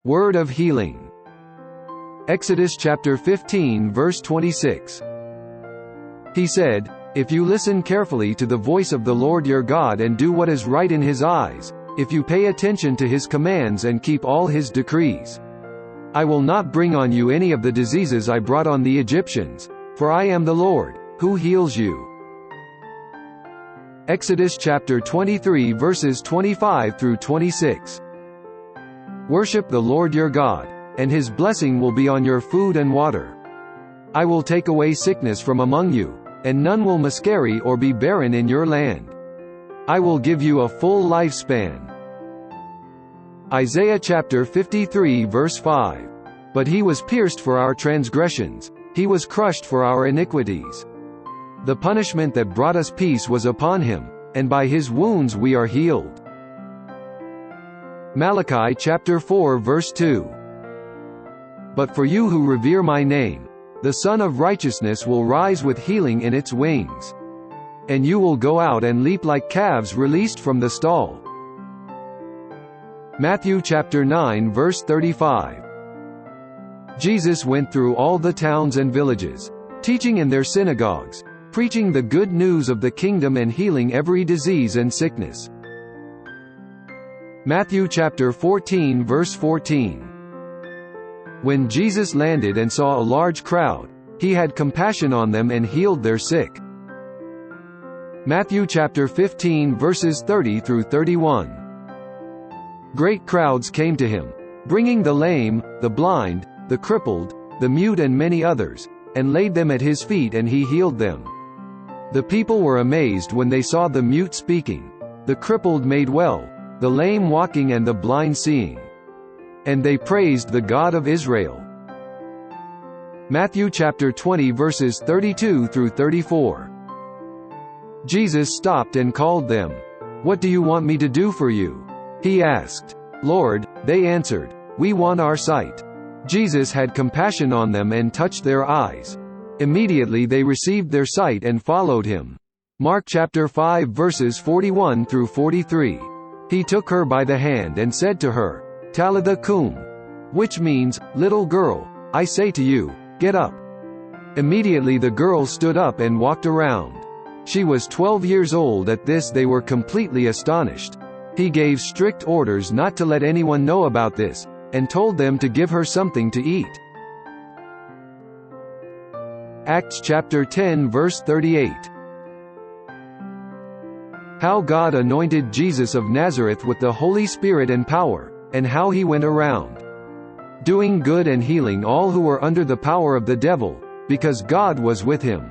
Word of healing. Exodus chapter 15 verse 26. He said, "If you listen carefully to the voice of the Lord your God and do what is right in his eyes, if you pay attention to his commands and keep all his decrees, I will not bring on you any of the diseases I brought on the Egyptians, for I am the Lord, who heals you." Exodus chapter 23 verses 25 through 26. Worship the Lord your God, and his blessing will be on your food and water. I will take away sickness from among you, and none will miscarry or be barren in your land. I will give you a full lifespan. Isaiah chapter 53 verse 5. But he was pierced for our transgressions, he was crushed for our iniquities. The punishment that brought us peace was upon him, and by his wounds we are healed. Malachi chapter 4 verse 2. But for you who revere my name, the Son of Righteousness will rise with healing in its wings. And you will go out and leap like calves released from the stall. Matthew chapter 9 verse 35. Jesus went through all the towns and villages, teaching in their synagogues, preaching the good news of the kingdom and healing every disease and sickness. Matthew chapter 14 verse 14. When Jesus landed and saw a large crowd, he had compassion on them and healed their sick. Matthew chapter 15 verses 30 through 31. Great crowds came to him, bringing the lame, the blind, the crippled, the mute and many others, and laid them at his feet and he healed them. The people were amazed when they saw the mute speaking, the crippled made well, the lame walking and the blind seeing. And they praised the God of Israel. Matthew chapter 20 verses 32 through 34. Jesus stopped and called them. "What do you want me to do for you?" he asked. "Lord," they answered, "we want our sight." Jesus had compassion on them and touched their eyes. Immediately they received their sight and followed him. Mark chapter 5 verses 41 through 43. He took her by the hand and said to her, "Talitha cum," which means, "Little girl, I say to you, get up." Immediately the girl stood up and walked around. She was 12 years old at this. They were completely astonished. He gave strict orders not to let anyone know about this, and told them to give her something to eat. Acts chapter 10 verse 38. How God anointed Jesus of Nazareth with the Holy Spirit and power, and how he went around doing good and healing all who were under the power of the devil, because God was with him.